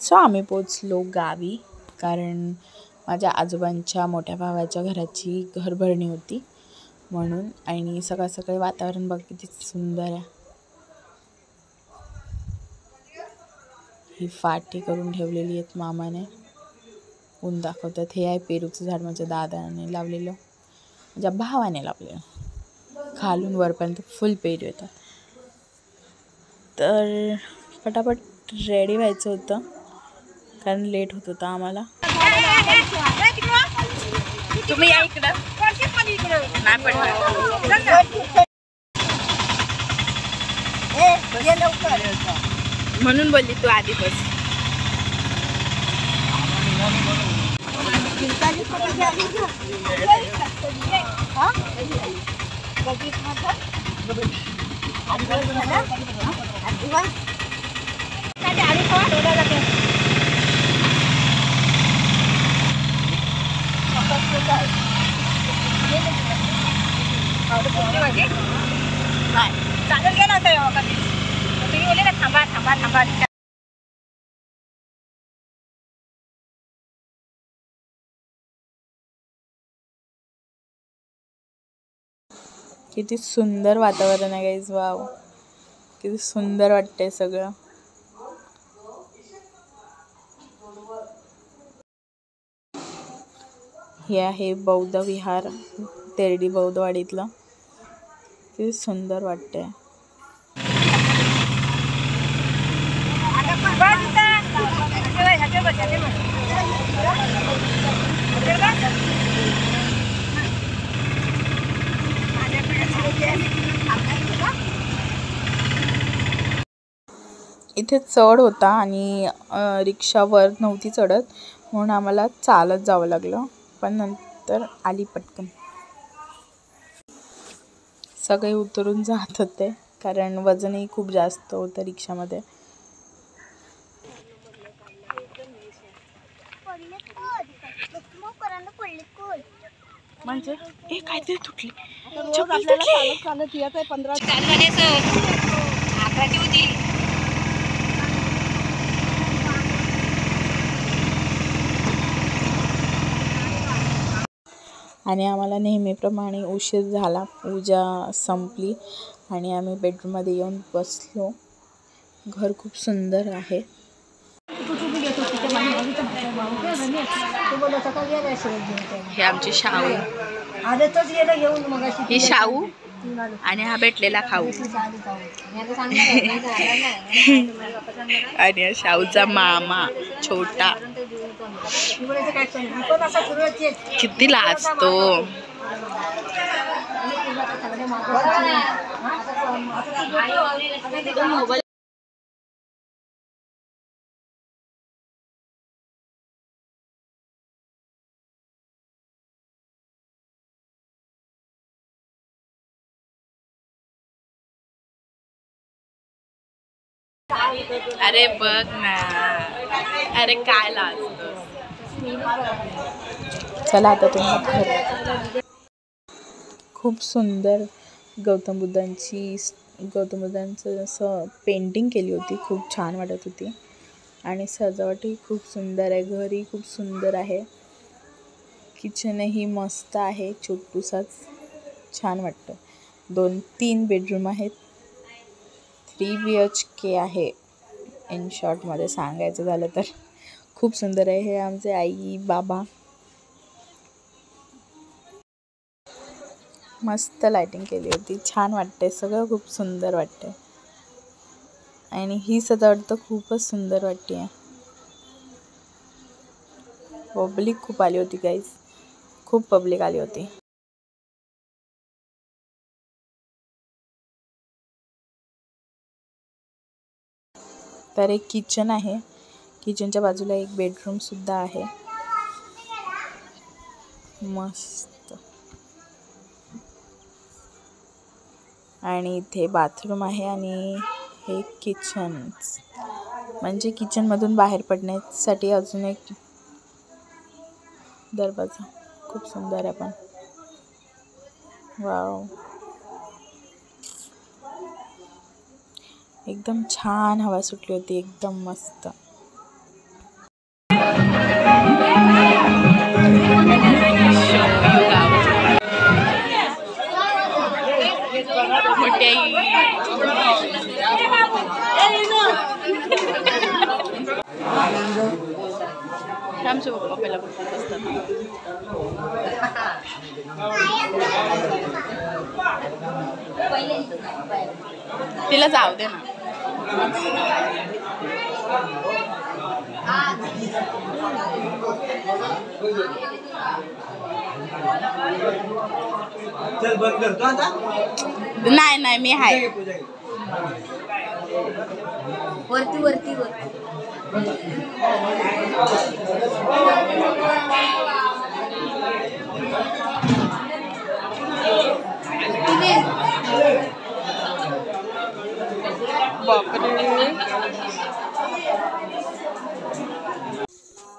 So आम्ही पोचलो गावी, कारण माझ्या आजोबांच्या मोठ्या भावाच्या घराची घरभरणी होती म्हणून. आणि सकाळ सकाळी वातावरण बघ किती सुंदर आहे. ही फाटी करून ठेवलेली आहेत मामाने, ऊन दाखवतात. हे आहे पेरूचं झाड, माझ्या दादाने लावलेलं, माझ्या भावाने लावलेलं. खालून वरपर्यंत फुल पेरू येतात. तर पटापट रेडी व्हायचं होतं कारण लेट होत होता आम्हाला. तुम्ही या इकडं म्हणून बोलली तू आधी बस. चालेल गेला होता तुम्ही बोलले ना थांबा थांबा थांबा. किती सुंदर वातावरण आहे गाईज. वाव, किती सुंदर वाटतंय सगळं. हे आहे बौद्ध विहार, तेरडी बौद्धवाडीतलं. किती सुंदर वाटतंय. इथे चढ होता आणि रिक्षावर नव्हती चढत म्हणून आम्हाला चालत जावं लागलं, पण नंतर आली पटकन. सगळे उतरून जात होते कारण वजनही खूप जास्त होतं रिक्षामध्ये. म्हणजे काहीतरी तुटली आणि आम्हाला नेहमीप्रमाणे उशीर झाला. पूजा संपली आणि आम्ही बेडरूममध्ये येऊन बसलो. घर खूप सुंदर आहे. हे आमचे शाहू, ही शाहू आणि हा भेटलेला खाऊ आणि हा शाहूचा मामा छोटा. किती लाजतो. अरे बघ ना, अरे काय लाजतो. चला आता तुम्हाला खूप सुंदर गौतम बुद्धांचं असं पेंटिंग केली होती. खूप छान वाटत होती आणि सजावटही खूप सुंदर आहे. घरही खूप सुंदर आहे. किचनही मस्त आहे, छोटूसाच, छान वाटतं. 2-3 बेडरूम आहेत. 3 BHK आहे. इन शॉर्टमध्ये सांगायचं झालं तर खूप सुंदर आहे. हे आमचे आई बाबा. मस्त लाइटिंग केली होती, छान वाटते. सगळं खूप सुंदर वाटते आणि ही सजावट तर खूपच सुंदर वाटते. पब्लिक खूप आली होती गाईज, खूप पब्लिक आली होती. तर एक किचन आहे. किचनच्या बाजूला एक बेडरूम सुद्धा आहे. मस्त. आणि इथे बाथरूम आहे आणि हे किचन, म्हणजे किचनमधून बाहेर पडण्यासाठी अजून एक दरवाजा. खूप सुंदर आहे पण. वाव, एकदम छान हवा सुटली होती, एकदम मस्त. आमचे पप्पा पहिला बोलत असतात. तिला जाऊ दे ना. नाही नाही मी आहे वरती वरती वरती.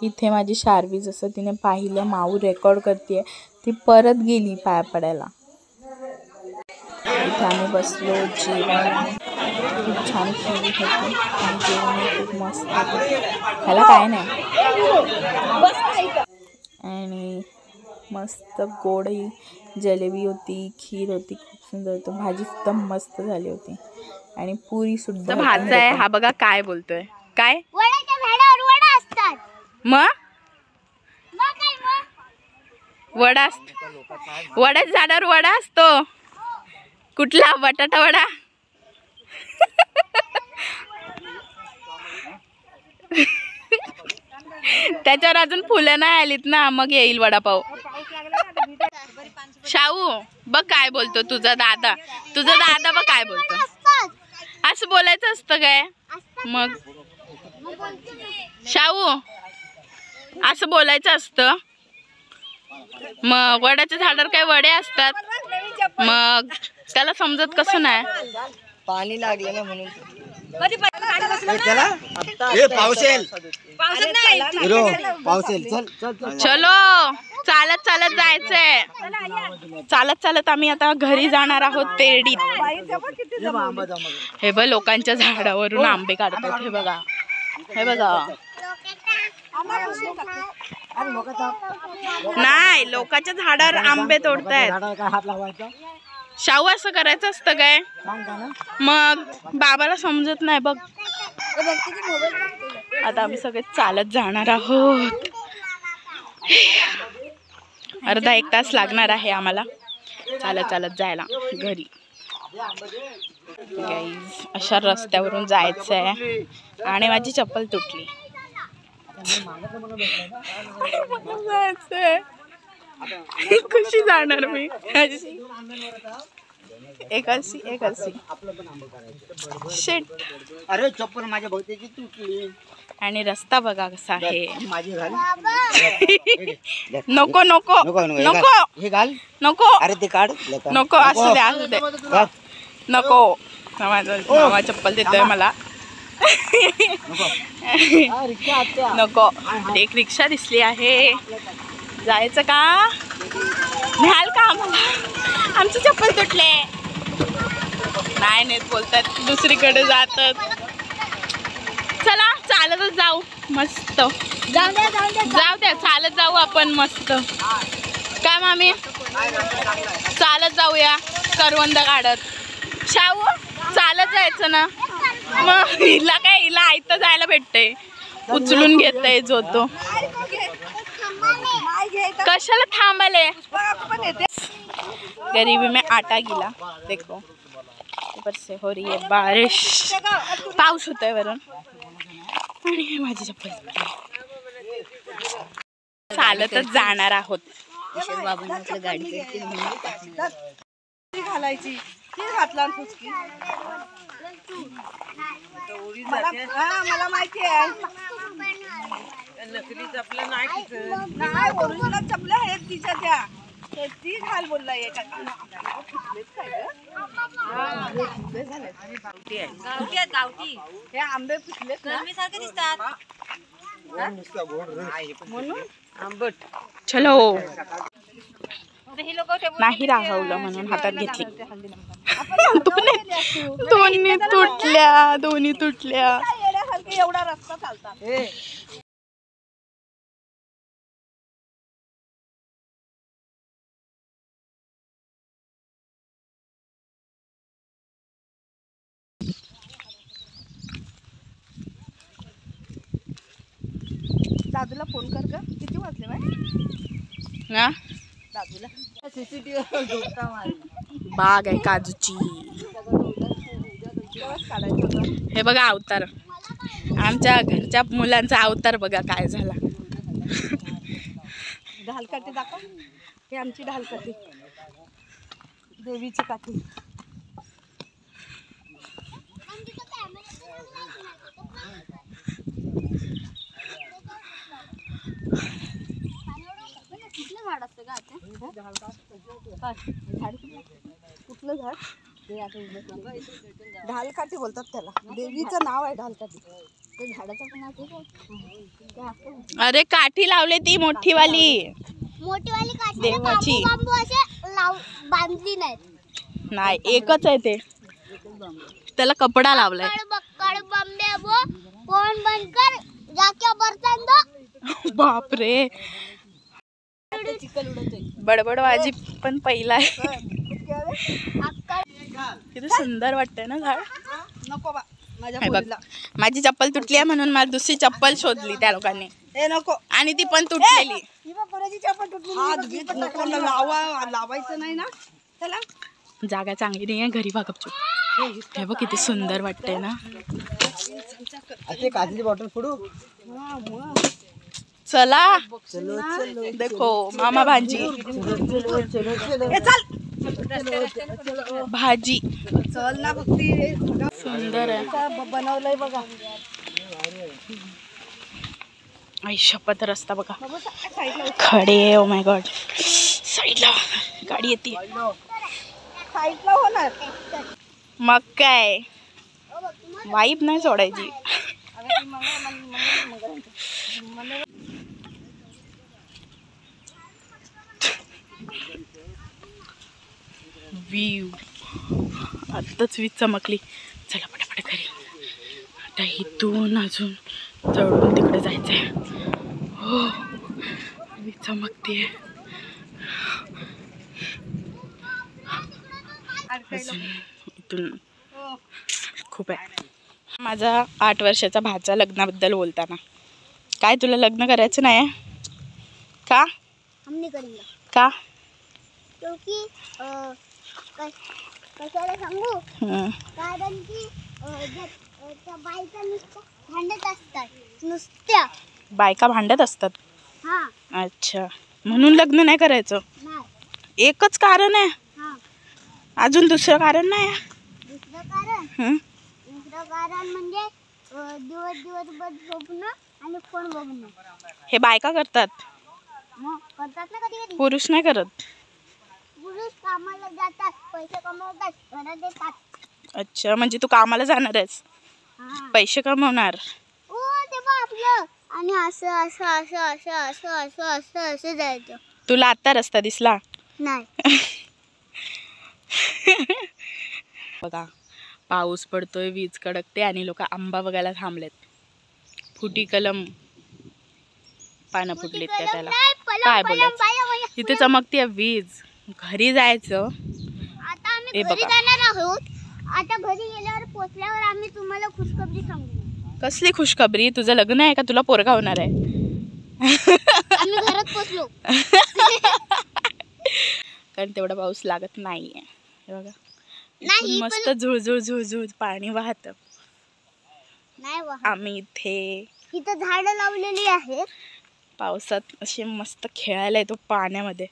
इथे माझी शार्वी जसं तिने पाहिलं माऊ रेकॉर्ड करते ती परत गेली पाया पडायला. इथे आम्ही बसलो जेवण खूप छान खेळली होती आणि जेवण खूप मस्त ह्याला काय नाही आणि मस्त गोड जलेबी होती खीर होती खूप सुंदर होतं भाजी सुद्धा मस्त झाली होती आणि पुरी सुद्धा भाजा आहे. हा बघा काय बोलतोय काय वड्याच्या झाडावर वडा असतात. मग वडा वड्याच्या झाडावर वडा असतो. कुठला बटाटा वडा त्याच्यावर अजून फुलं नाही आलीत ना मग येईल वडापाव. शाहू बघ काय बोलतो तुझा दादा बघ काय बोलतो. असं बोलायचं असतं काय मग शाहू असं बोलायचं असतं. मग वड्याच्या झाडावर काय वडे असतात मग त्याला समजत कसं नाही. पाणी लागलं ना म्हणून चलो चालत चालत जायचंय. चालत चालत आम्ही आता घरी जाणार आहोत तेरडीत. हे बघ लोकांच्या झाडावरून आंबे काढतात. हे बघा हे बघा नाही लोकांच्या झाडावर आंबे तोडतायत. शाहू असं करायचं असतं काय मग बाबाला समजत नाही बघ. आता आम्ही सगळे चालत जाणार आहोत. अर्धा एक तास लागणार आहे आम्हाला चालत चालत जायला घरी. गाईज अशा रस्त्यावरून जायचं आहे आणि माझी चप्पल तुटली. जायचंय कशी जाणार मी एकाशी शेट. अरे चप्पल माझ्या भोवतीची तुटली आणि रस्ता बघा कसा आहे. नको नको नको हे घाल नको अरे ते काढ नको असू दे नको. मामा चप्पल देतोय मला नको. एक रिक्षा दिसली आहे जायचं का न्याल का आम्हाला. आमची चप्पल तुटले नाही नेत बोलतात दुसरीकडे जातात. चला चालतच जाऊ मस्त. जाऊ द्या चालत जाऊ आपण मस्त. काय मामी चालत जाऊया करवंद काढत. शाहू चालत जायचं ना मग हिला काय हिला आयतं जायला भेटतंय. उचलून घेतय जो तो कशाला थांबले. गरीबी में आटा गिला देखो ऊपर से हो रही है बारिश. पाऊस होतोय वरून आणि माझी चप्पल चालतच जाणार आहोत. गाडी घालायची घातला मला माहिती आहे. नकली चपला नाही ओरिजिनल चपला आहेत तिच्या त्या ती घाल बोलला. गावठी हे आंबे पिकलेत सारखे दिसतात म्हणून आंबट. चलो नाही राहवलं म्हणून हातात घेतली. दोन्ही तुटल्या. एवढा रस्ता चालतात. दादूला फोन कर ग. किती वाजले बाय ना दादूला? बाग आहे काजूची. तेव्हाच काढायचं होतं. हे बघा अवतार, आमच्या घरच्या मुलांचा अवतार बघा काय झाला. ढालकाठी दाखव. हे आमची ढालकाठी, देवीची काठी. कुठलं झाड? ढालकाठी बोलतात त्याला. देवीचं नाव आहे ढालकाठी. ते झाडाचं पण नाव अरे काठी लावले ती मोठीवाली मोठीवाली काठी देवाची. बांबू असे बांधली नाहीत. नाही एकच आहे ते, त्याला कपडा लावलाय. बक्कड बंबे वो फोन बंद कर जाके बर्तन दो. बापरे, बडबडवाजी पण पहिला आहे. किती सुंदर वाटतंय ना झाड. नको बा माझ्या हे बघ, पोरीला. माझी चप्पल तुटली आहे म्हणून मला दुसरी चप्पल शोधली त्या लोकांनी, हे नको. आणि ती पण तुटलेली. हात बीत नको लावायचं नाही ना त्याला. जागा चांगली नाही आहे, घरी बघ गपचूप. हे बघ किती सुंदर वाटतंय ना. ते काचेची बॉटल फोडू. चला देखो मामा भांजी भाजी चल ना भक्ती. सुंदर आहे. बनवलंय बघा. आई शपथ, रस्ता बघा खडे. ओ माय गॉड, साईडला गाडी येते. साईडला होणार. मग काय वाईब नाही सोडायची. व्ह्यू आत्ताच वीज चमकली. चला पटापट घरी. आता इथून अजून चढून तिकडे जायचंय. हो वीज चमकतीये. अजून इथून खूप आहे. माझा 8 वर्षाचा भाचा लग्नाबद्दल बोलताना, काय तुला लग्न करायचं नाही का? हम नहीं करेंगे का? क्योंकि कशाला सांगू, कारण की त्या बायका नुसत्या भांडत असतात नुसत्या. बायका भांडत असतात. हा अच्छा, म्हणून लग्न नाही करायचं. नाही. एकच कारण आहे, हा अजून दुसरं कारण नाही? दुसरं कारण, हं? दुसरं कारण म्हणजे दिवसभर झोपणं आणि फोन बघणं. हे बायका करतात, मग करतात ना कधी कधी. पुरुष नाही करत. पुरुष कामाला जातात, पैसे कमवतात, घरात देतात. अच्छा, म्हणजे तू कामाला जाणार आहेस, हा. पैसे कमवणार. ओ ते बघ आपलं. आणि असं असं असं असं असं असं असं असं जायचं. तुला आत्ता रस्ता दिसला? नाही. बघा पाऊस पडतोय, वीज कडकते आणि लोक आंबा बघायला थांबलेत. फुटी कलम पानं फुटलीत त्या त्याला. काय बोलायचं, तिथे चमकते वीज. घरी जायचं. आता आम्ही हे घरी बघा. जाणार आहोत. आता घरी गेल्यावर पोचल्यावर आम्ही तुम्हाला खुशखबरी सांगू. कसली खुशखबरी? तुझं लग्न आहे का तुला पोरगा होणार आहे? आम्ही घरात पोचलो. कारण तेवढा पाऊस लागत नाहीये. हे बघा नाही, इथून मस्त झुळझुळ झुळझुळ पाणी वाहत. नाही वा. आम्ही इथं झाडं लावलेली आहेत. पावसात असे मस्त खेळायला येतो पाण्यामध्ये.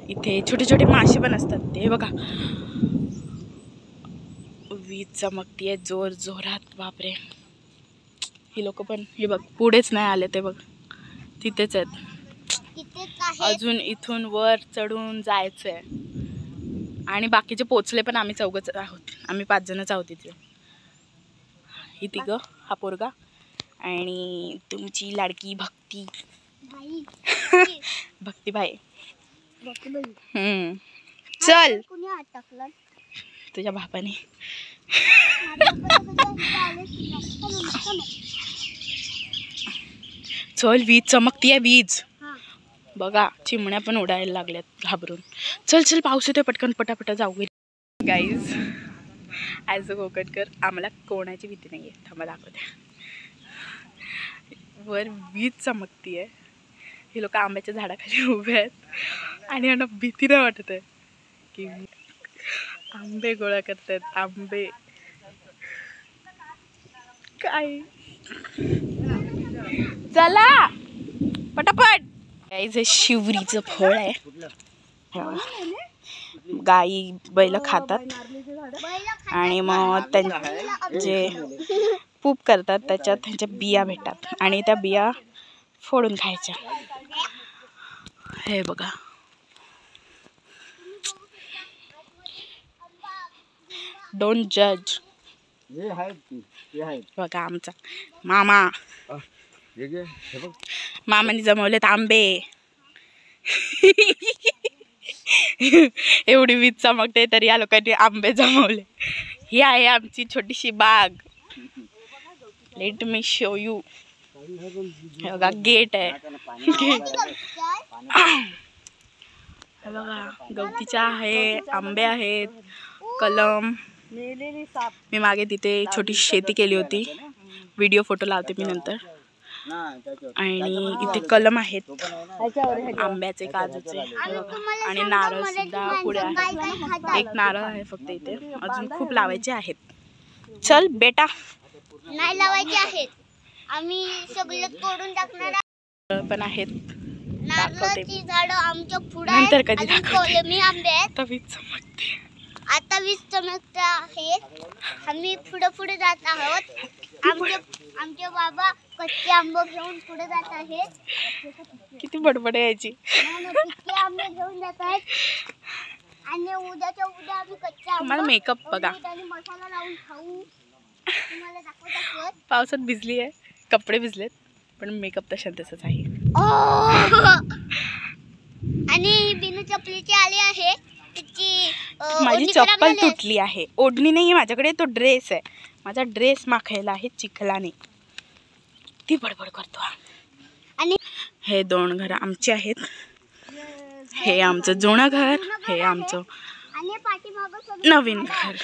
इथे छोटे छोटे मासे पण असतात. ते बघा वीज चमकतीये जोर जोरात. बापरे, ही लोक पण हे बघ पुढेच नाही आले. ते बघ तिथेच आहेत. तिथेच आहेत. अजून इथून वर चढून जायचंय. आणि बाकीचे पोचले पण आम्ही 4 आहोत. आम्ही 5 जणच आहोत इथे. ही तिघं, हा पोरगा आणि तुमची लाडकी भक्ती. बाई. भक्ती भाई. बघ बाई. चल, कुणी हात टाकला? तुझ्या बापाने. चल, वीज चमकतीये वीज. बघा चिमण्या पण उडायला लागल्यात घाबरून. चल चल, पाऊस येतोय, पटकन पटापटा जाऊ घरी. गाईज ॲज अ कोकणकर आम्हाला कोणाची भीती नाही आहे. थांबा दाखवते. वर वीज चमकतीये. हे लोक आंब्याच्या झाडाखाली उभे आहेत आणि यांना भीती नाही वाटत आहे की आंबे गोळा करतायत. आंबे काय, चला पटापट. हे शिवरीचं फळ आहे. गाई बैल खातात आणि मग जे पूप करतात त्याच्यात त्यांच्या बिया भेटतात आणि त्या बिया फोडून खायच्या. हे बघा, डोंट जज. बघा आमचा मामा, मामाने जमवलेत आंबे. एवढी वीज चमकते तरी या लोकांनी आंबे जमवले. ही आहे आमची छोटीशी बाग. Let me show you. हे बघा गेट आहे. हे बघा गवतीच्या आहे, आंबे आहेत, कलम. मी मागे तिथे छोटी शेती केली होती. व्हिडिओ फोटो लावते मी नंतर. आणि इथे कलम आहेत आंब्याचे, काजूचे आणि नारळ सुद्धा पुढे आहे. एक नारळ आहे फक्त इथे, अजून खूप लावायचे आहेत. चल बेटा. नाही लावायचे आहेत, आम्ही सगळे तोडून टाकणार पण आहेत. नारळाची झाडं आमच्या पुढे नंतर कधी दाखवते. कलमी आंबे आहेत. आता वीज चमकते. आता वीज चमकत आहे. आम्ही पुढे पुढे जात आहोत. आमचे बाबा कच्चे आंबे घेऊन पुढे जात आहेत. किती बडबड आहे याची. कच्चे आंबे घेऊन जात आहेत आणि उद्याच्या उद्या आम्ही कच्चे तुम्हाला मेकअप बघा. आणि मसाला लावून खाऊ. तुम्हाला दाखवत. पावसात भिजली आहे, कपडे भिजलेत, पण मेकअप तशा तसंच आहे. आणि बिना चपलीची आली आहे. माझी चप्पल तुटली आहे. ओढणी नाही माझ्याकडे, तो ड्रेस आहे. माझा ड्रेस माखायला आहे चिखलाने. ती बडबड करतो. आणि हे 2 घर आमचे आहेत. हे आमचं जुनं घर, हे आमचं आणि पाठीमागं नवीन घर.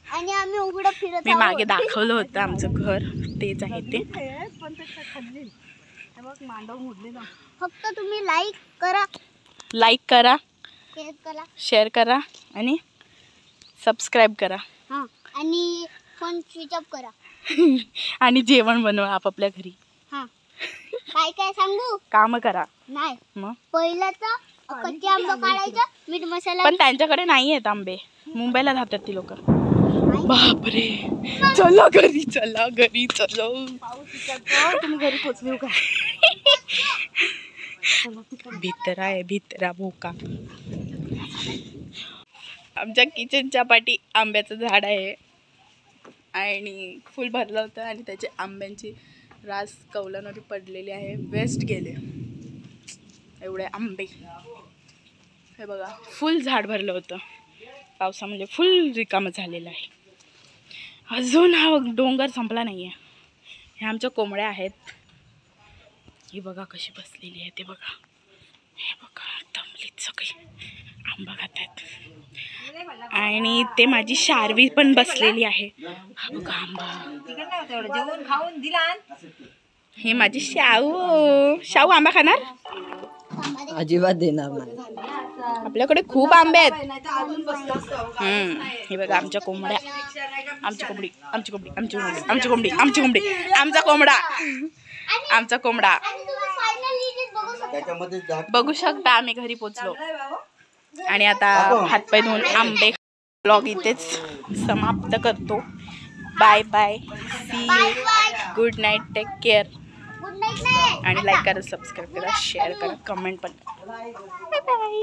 आणि आम्ही उघडं फिरत मी मागे दाखवलं होतं आमचं घर, तेच आहे ते. फक्त तुम्ही लाईक करा, शेअर करा आणि सबस्क्राईब करा. हां, आणि फोन स्विच ऑफ करा. आणि जेवण बनवा आपापल्या घरी. हां, काय सांगू? काम करा. नाही, मग पहिलं तर कच्चे आंबे काढायचं, मीठ मसाला. पण त्यांच्याकडे नाही आहेत आंबे. मुंबईला राहतात ती लोक. बापरे, चला घरी, चला घरी, चलो. तुम्ही घरी पोचले का? भितरा आहे, भितरा भोका. आमच्या किचनच्या पाठी आंब्याचं झाड आहे आणि फुल भरलं होतं आणि त्याचे आंब्यांची रास कौलांवर पडलेली आहे. वेस्ट गेले एवढे आंबे. हे बघा, फुल झाड भरलं होतं पावसामध्ये, फुल रिकामं झालेलं आहे. अजून हा डोंगर संपला नाही आहे. ह्या आमच्या कोंबड्या आहेत. ही बघा कशी बसलेली आहे, ते बघा. हे बघा, दमलीत सगळी, आंबा खात आहेत. आणि ते माझी शार्वी पण बसलेली आहे. हा बघा आंबा. जेवण खाऊन दिला. हे माझी शाऊ आंबा खाणार? अजिबात देणार नाही. आपल्याकडे खूप आंबे आहेत. हे बघा आमच्या कोंबड्या. आमची कोंबडी, आमची कोंबडी, आमची कोंबडी, आमची कोंबडी, आमची कोंबडी, आमचा कोंबडा, आमचा कोंबडा. बघू शकता आम्ही घरी पोचलो आणि आता हातपाय धुवून आंबे. ब्लॉग इथेच समाप्त करतो. Bye bye, see you, good night, take care. आणि लाईक करा, सबस्क्राईब करा, शेअर करा, कमेंट पण करा. Bye bye.